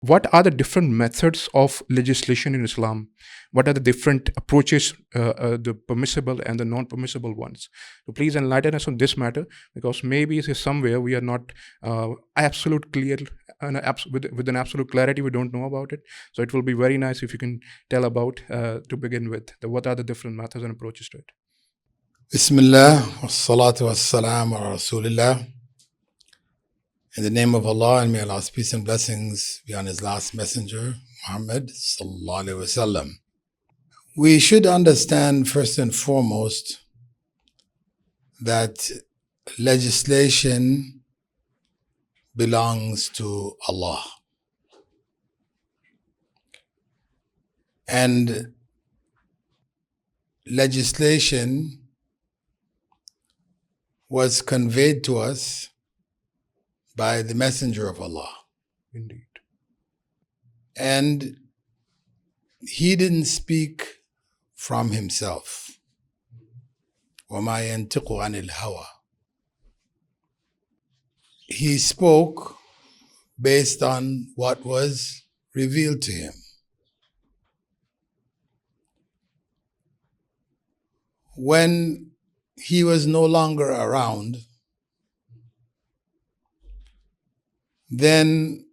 what are the different methods of legislation in Islam? What are the different approaches, the permissible and the non-permissible ones? So please enlighten us on this matter, because maybe it is somewhere we are not absolute clear, with an absolute clarity we don't know about it. So it will be very nice if you can tell about, to begin with, what are the different methods and approaches to it. Bismillah, wassalatu wassalamu ala Rasulillah. In the name of Allah, and may Allah's peace and blessings be on His last messenger, Muhammad sallallahu alaihi wasallam. We should understand first and foremost that legislation belongs to Allah. And legislation was conveyed to us by the messenger of Allah. Indeed. And he didn't speak from himself. وَمَا يَنْتِقُ عَنِ الْهَوَى. He spoke based on what was revealed to him. When he was no longer around, then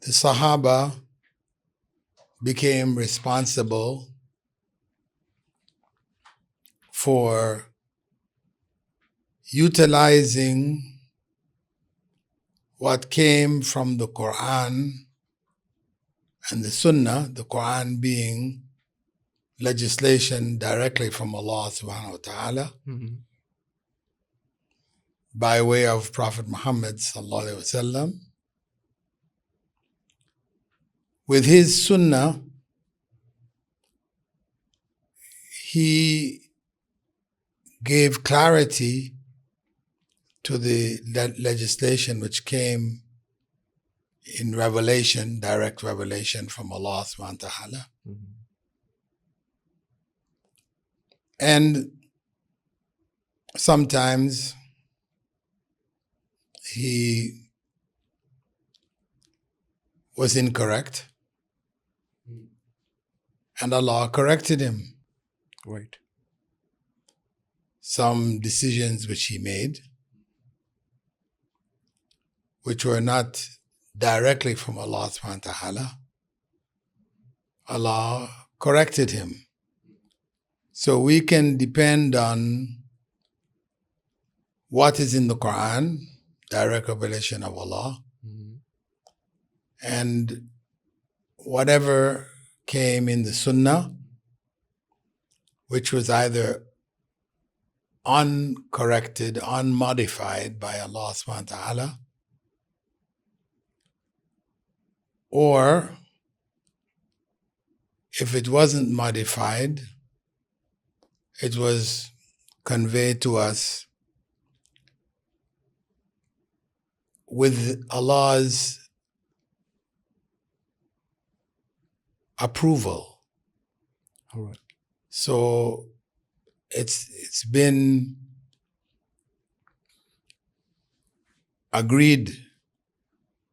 the Sahaba became responsible for utilizing what came from the Qur'an and the Sunnah, the Qur'an being legislation directly from Allah subhanahu wa ta'ala, by way of Prophet Muhammad sallallahu alaihi wasallam. With his Sunnah, he gave clarity to the legislation which came in revelation, direct revelation from Allah subhanahu wa ta'ala. And sometimes he was incorrect, and Allah corrected him. Right. Some decisions which he made, which were not directly from Allah subhanahu wa ta'ala, Allah corrected him. So we can depend on what is in the Qur'an, direct revelation of Allah, and whatever came in the Sunnah, which was either uncorrected, unmodified by Allah subhanahu wa ta'ala, or if it wasn't modified, it was conveyed to us with Allah's approval. All right. So it's been agreed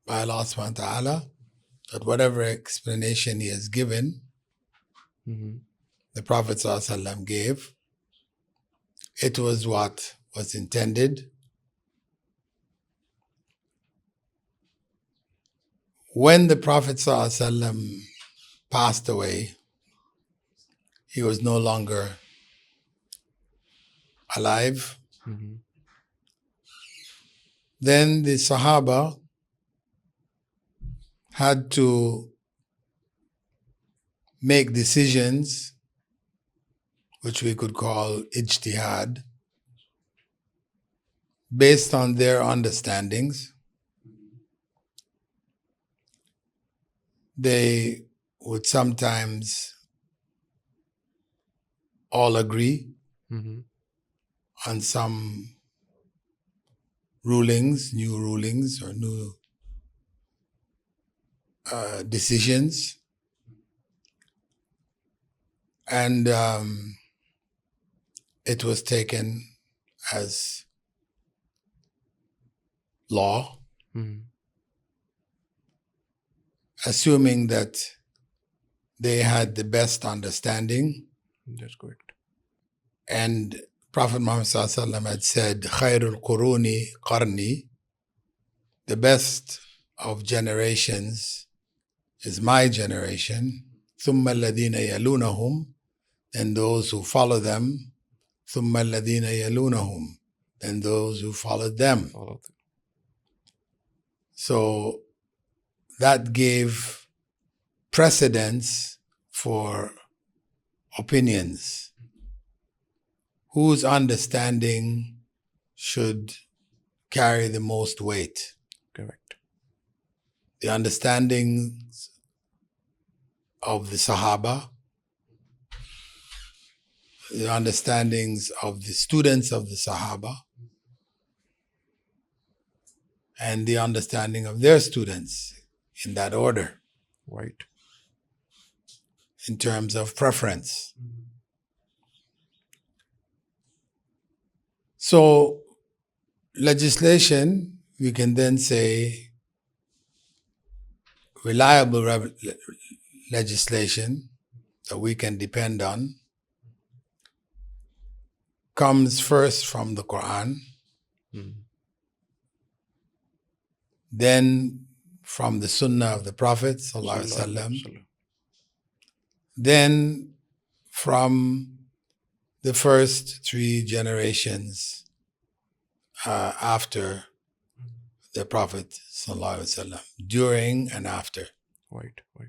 by Allah subhanahu wa ta'ala that whatever explanation He has given, the Prophet sallallahu alaihi wasallam gave, it was what was intended. When the Prophet sallallahu alaihi wasallam passed away, he was no longer alive. Then the Sahaba had to make decisions which we could call ijtihad, based on their understandings. They would sometimes all agree on some rulings, new rulings or new decisions. And it was taken as law. assuming that they had the best understanding. That's correct. And Prophet Muhammad ﷺ had said, Khairul Quruni Qarni, the best of generations is my generation. Thumma alladhina yalunahum, and those who follow them. Thumma alladhina yalunahum, and those who followed them. So that gave precedence for opinions. Whose understanding should carry the most weight? Correct. The understandings of the Sahaba, the understandings of the students of the Sahaba, and the understanding of their students, in that order. Right. In terms of preference. So, legislation, we can then say, reliable legislation that we can depend on comes first from the Qur'an, then from the Sunnah of the Prophet sallallahu alaihi wasallam, then from the first 3 generations after the Prophet sallallahu alaihi wasallam, during and after. Right, right.